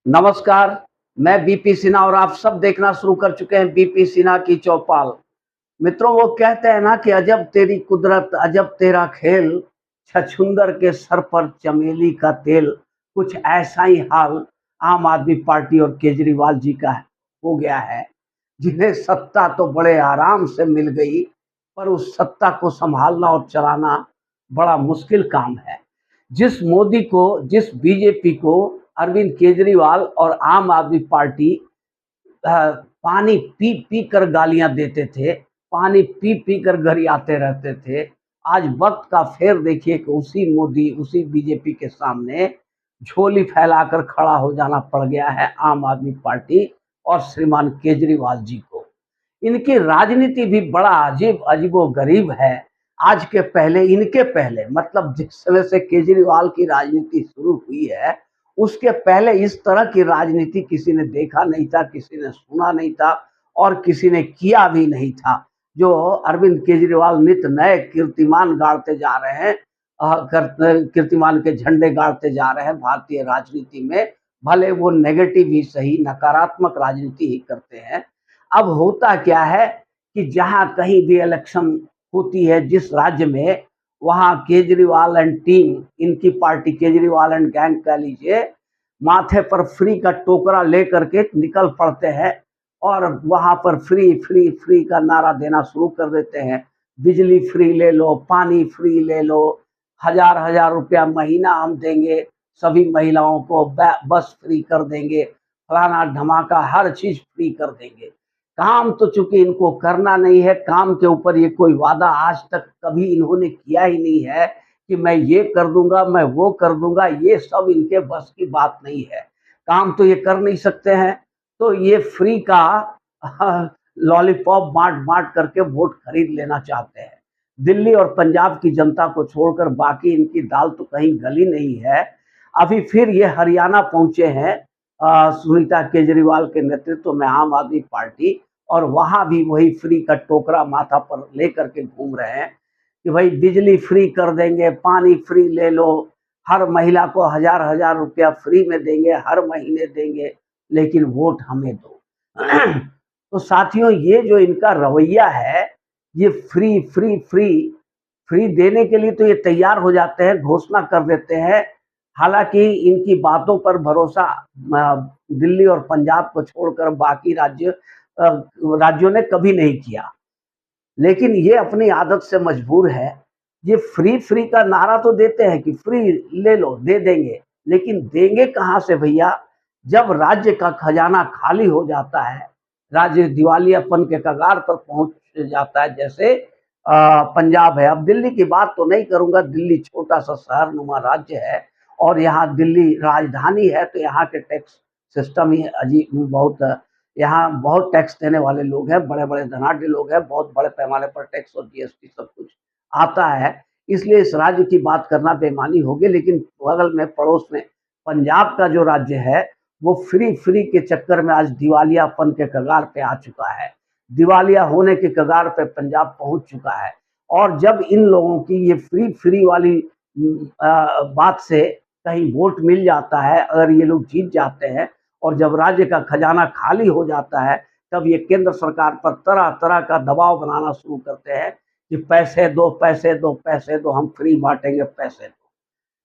नमस्कार, मैं बीपी सिन्हा और आप सब देखना शुरू कर चुके हैं बीपी सिन्हा की चौपाल। मित्रों, वो कहते हैं ना कि अजब तेरी कुदरत, अजब तेरा खेल, छछूंदर के सर पर चमेली का तेल। कुछ ऐसा ही हाल आम आदमी पार्टी और केजरीवाल जी का हो गया है, जिन्हें सत्ता तो बड़े आराम से मिल गई, पर उस सत्ता को संभालना और चलाना बड़ा मुश्किल काम है। जिस बीजेपी को अरविंद केजरीवाल और आम आदमी पार्टी पानी पी पी कर गालियां देते थे, पानी पी पी कर घर आते रहते थे, आज वक्त का फेर देखिए कि उसी मोदी, उसी बीजेपी के सामने झोली फैलाकर खड़ा हो जाना पड़ गया है आम आदमी पार्टी और श्रीमान केजरीवाल जी को। इनकी राजनीति भी बड़ा अजीब अजीबो गरीब है। आज के पहले, इनके पहले, मतलब जिस समय से केजरीवाल की राजनीति शुरू हुई है, उसके पहले इस तरह की राजनीति किसी ने देखा नहीं था, किसी ने सुना नहीं था और किसी ने किया भी नहीं था। जो अरविंद केजरीवाल नित नए कीर्तिमान गाड़ते जा रहे हैं, कीर्तिमान के झंडे गाड़ते जा रहे हैं भारतीय राजनीति में। भले वो नेगेटिव ही सही, नकारात्मक राजनीति ही करते हैं। अब होता क्या है कि जहां कहीं भी इलेक्शन होती है जिस राज्य में, वहां केजरीवाल एंड टीम, इनकी पार्टी केजरीवाल एंड गैंग कह लीजिए, माथे पर फ्री का टोकरा लेकर के निकल पड़ते हैं और वहां पर फ्री फ्री फ्री का नारा देना शुरू कर देते हैं। बिजली फ्री ले लो, पानी फ्री ले लो, हजार हजार रुपया महीना हम देंगे सभी महिलाओं को, बस फ्री कर देंगे, फलाना धमाका, हर चीज फ्री कर देंगे। काम तो चूंकि इनको करना नहीं है, काम के ऊपर ये कोई वादा आज तक कभी इन्होंने किया ही नहीं है कि मैं ये कर दूंगा, मैं वो कर दूंगा। ये सब इनके बस की बात नहीं है, काम तो ये कर नहीं सकते हैं। तो ये फ्री का लॉलीपॉप बांट बांट करके वोट खरीद लेना चाहते हैं। दिल्ली और पंजाब की जनता को छोड़कर बाकी इनकी दाल तो कहीं गली नहीं है। अभी फिर ये हरियाणा पहुंचे हैं सुनीता केजरीवाल के नेतृत्व में आम आदमी पार्टी, और वहां भी वही फ्री का टोकरा माथा पर लेकर के घूम रहे हैं कि भाई बिजली फ्री कर देंगे, पानी फ्री ले लो, हर महिला को हजार हजार रुपया फ्री में देंगे, हर महीने देंगे, लेकिन वोट हमें दो। तो साथियों, ये जो इनका रवैया है, ये फ्री फ्री फ्री फ्री देने के लिए तो ये तैयार हो जाते हैं, घोषणा कर देते हैं। हालांकि इनकी बातों पर भरोसा दिल्ली और पंजाब को छोड़कर बाकी राज्यों ने कभी नहीं किया, लेकिन ये अपनी आदत से मजबूर है। ये फ्री फ्री का नारा तो देते हैं कि फ्री ले लो, दे देंगे, लेकिन देंगे कहाँ से भैया? जब राज्य का खजाना खाली हो जाता है, राज्य दिवालियापन के कगार पर पहुंच जाता है, जैसे पंजाब है। अब दिल्ली की बात तो नहीं करूंगा, दिल्ली छोटा सा शहर नुमा राज्य है और यहाँ दिल्ली राजधानी है, तो यहाँ के टैक्स सिस्टम ही अजीब, बहुत, यहाँ बहुत टैक्स देने वाले लोग हैं, बड़े बड़े धनाढ्य लोग हैं, बहुत बड़े पैमाने पर टैक्स और जीएसटी सब कुछ आता है। इसलिए इस राज्य की बात करना बेईमानी होगी, लेकिन बगल में, पड़ोस में पंजाब का जो राज्य है, वो फ्री फ्री के चक्कर में आज दिवालियापन के कगार पे आ चुका है। दिवालिया होने के कगार पे पंजाब पहुंच चुका है। और जब इन लोगों की ये फ्री फ्री वाली बात से कहीं वोट मिल जाता है, अगर ये लोग जीत जाते हैं और जब राज्य का खजाना खाली हो जाता है, तब ये केंद्र सरकार पर तरह तरह का दबाव बनाना शुरू करते हैं कि पैसे दो, पैसे दो, पैसे दो, हम फ्री बांटेंगे, पैसे दो।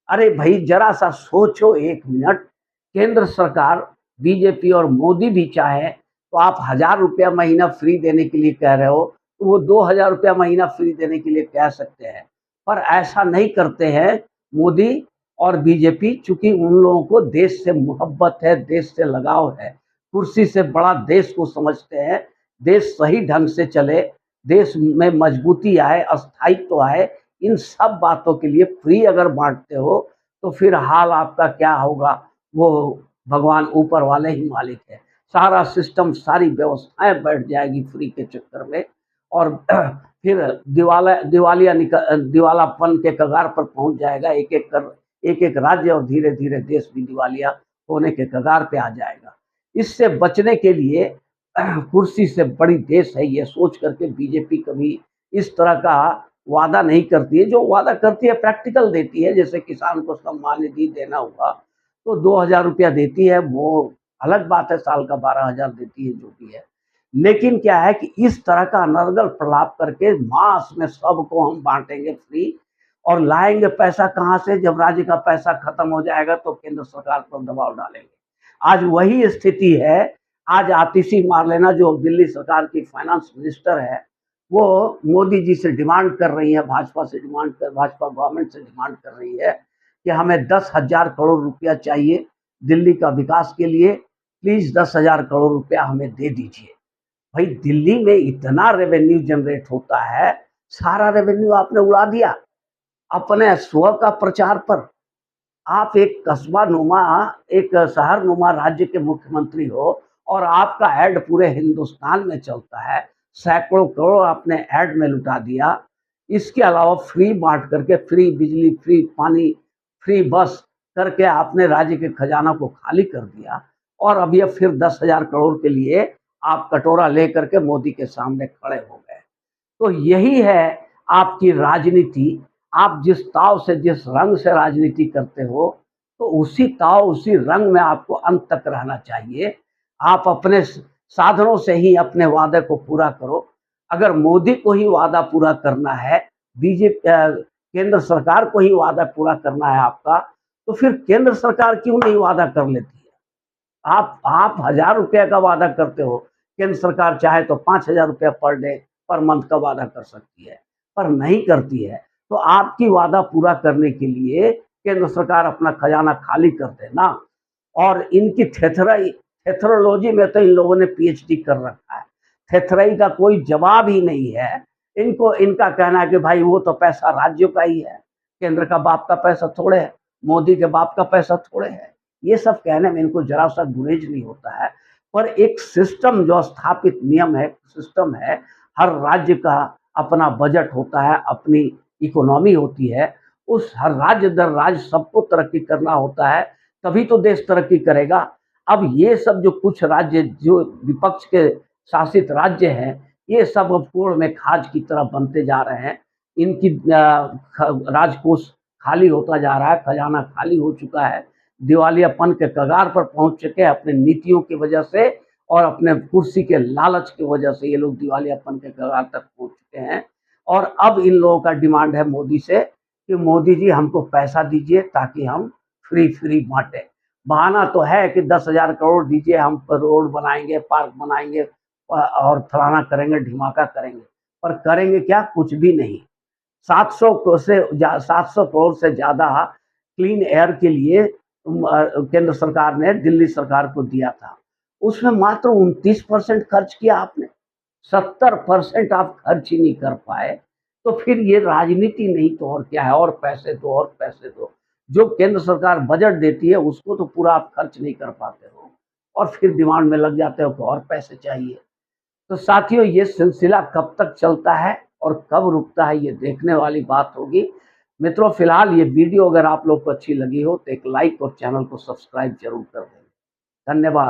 अरे भाई, जरा सा सोचो एक मिनट। केंद्र सरकार, बीजेपी और मोदी भी चाहे तो आप 1000 रुपया महीना फ्री देने के लिए कह रहे हो, तो वो 2000 रुपया महीना फ्री देने के लिए कह सकते हैं, पर ऐसा नहीं करते हैं मोदी और बीजेपी। चूंकि उन लोगों को देश से मोहब्बत है, देश से लगाव है, कुर्सी से बड़ा देश को समझते हैं। देश सही ढंग से चले, देश में मजबूती आए, स्थायित्व आए, इन सब बातों के लिए फ्री अगर बांटते हो तो फिर हाल आपका क्या होगा, वो भगवान ऊपर वाले ही मालिक है। सारा सिस्टम, सारी व्यवस्थाएं बैठ जाएगी फ्री के चक्कर में, और फिर दिवालापन के कगार पर पहुंच जाएगा एक एक राज्य, और धीरे धीरे देश भी दिवालिया होने के कगार पे आ जाएगा। इससे बचने के लिए कुर्सी से बड़ी देश है, ये सोच करके बीजेपी कभी इस तरह का वादा नहीं करती है। जो वादा करती है प्रैक्टिकल देती है, जैसे किसान को सम्मान निधि देना हुआ, तो 2000 रुपया देती है, वो अलग बात है, साल का 12,000 देती है, जो भी है। लेकिन क्या है कि इस तरह का अनर्गल प्रलाप करके मास में सबको हम बांटेंगे फ्री, और लाएंगे पैसा कहाँ से? जब राज्य का पैसा खत्म हो जाएगा तो केंद्र सरकार पर दबाव डालेंगे। आज वही स्थिति है। आज आतिशी मार्लेना जो दिल्ली सरकार की फाइनेंस मिनिस्टर है, वो मोदी जी से डिमांड कर रही है, भाजपा गवर्नमेंट से डिमांड कर रही है कि हमें 10,000 करोड़ रुपया चाहिए दिल्ली का विकास के लिए, प्लीज 10,000 करोड़ रुपया हमें दे दीजिए। भाई, दिल्ली में इतना रेवेन्यू जनरेट होता है, सारा रेवेन्यू आपने उड़ा दिया अपने स्व का प्रचार पर। आप एक कस्बा नुमा, एक शहर नुमा राज्य के मुख्यमंत्री हो, और आपका ऐड पूरे हिंदुस्तान में चलता है। सैकड़ों करोड़ आपने ऐड में लुटा दिया। इसके अलावा फ्री बांट करके, फ्री बिजली, फ्री पानी, फ्री बस करके आपने राज्य के खजाना को खाली कर दिया। और अब ये फिर 10,000 करोड़ के लिए आप कटोरा लेकर के मोदी के सामने खड़े हो गए। तो यही है आपकी राजनीति। आप जिस ताव से, जिस रंग से राजनीति करते हो, तो उसी ताव, उसी रंग में आपको अंत तक रहना चाहिए। आप अपने साधनों से ही अपने वादे को पूरा करो। अगर मोदी को ही वादा पूरा करना है, बीजेपी केंद्र सरकार को ही वादा पूरा करना है आपका, तो फिर केंद्र सरकार क्यों नहीं वादा कर लेती है? आप 1,000 रुपये का वादा करते हो, केंद्र सरकार चाहे तो 5,000 रुपया पर डे, पर मंथ का वादा कर सकती है, पर नहीं करती है। तो आपकी वादा पूरा करने के लिए केंद्र सरकार अपना खजाना खाली कर दे ना। और इनकी थेथरोलॉजी में तो इन लोगों ने पीएचडी कर रखा है। थेथराई का कोई जवाब ही नहीं है। इनको, इनका कहना है कि भाई वो तो पैसा राज्यों का ही है, केंद्र का बाप का पैसा थोड़े है, मोदी के बाप का पैसा थोड़े है। ये सब कहने में इनको जरा सा गुरेज नहीं होता है। पर एक सिस्टम जो स्थापित नियम है, सिस्टम है, हर राज्य का अपना बजट होता है, अपनी इकोनॉमी होती है, उस हर राज्य दर राज्य सबको तरक्की करना होता है, तभी तो देश तरक्की करेगा। अब ये सब जो कुछ राज्य, जो विपक्ष के शासित राज्य हैं, ये सब अब कोड़ में खाज की तरह बनते जा रहे हैं। इनकी राजकोष खाली होता जा रहा है, खजाना खाली हो चुका है, दिवालियापन के कगार पर पहुंच चुके हैं अपने नीतियों की वजह से, और अपने कुर्सी के लालच की वजह से ये लोग दिवालियापन के कगार तक पहुंच चुके हैं। और अब इन लोगों का डिमांड है मोदी से कि मोदी जी हमको पैसा दीजिए ताकि हम फ्री फ्री बांटे। बहाना तो है कि 10,000 करोड़ दीजिए, हम रोड बनाएंगे, पार्क बनाएंगे, और फलाना करेंगे, ढिमाका करेंगे, पर करेंगे क्या? कुछ भी नहीं। 700 करोड़ से ज्यादा क्लीन एयर के लिए केंद्र सरकार ने दिल्ली सरकार को दिया था। उसमें मात्र 29% खर्च किया आपने, 70% आप खर्च ही नहीं कर पाए। तो फिर ये राजनीति नहीं तो और क्या है? और पैसे दो, और पैसे दो। जो केंद्र सरकार बजट देती है उसको तो पूरा आप खर्च नहीं कर पाते हो, और फिर डिमांड में लग जाते हो कि और पैसे चाहिए। तो साथियों, ये सिलसिला कब तक चलता है और कब रुकता है, ये देखने वाली बात होगी। मित्रों, फिलहाल ये वीडियो अगर आप लोग को अच्छी लगी हो तो एक लाइक और चैनल को सब्सक्राइब जरूर कर दें। धन्यवाद।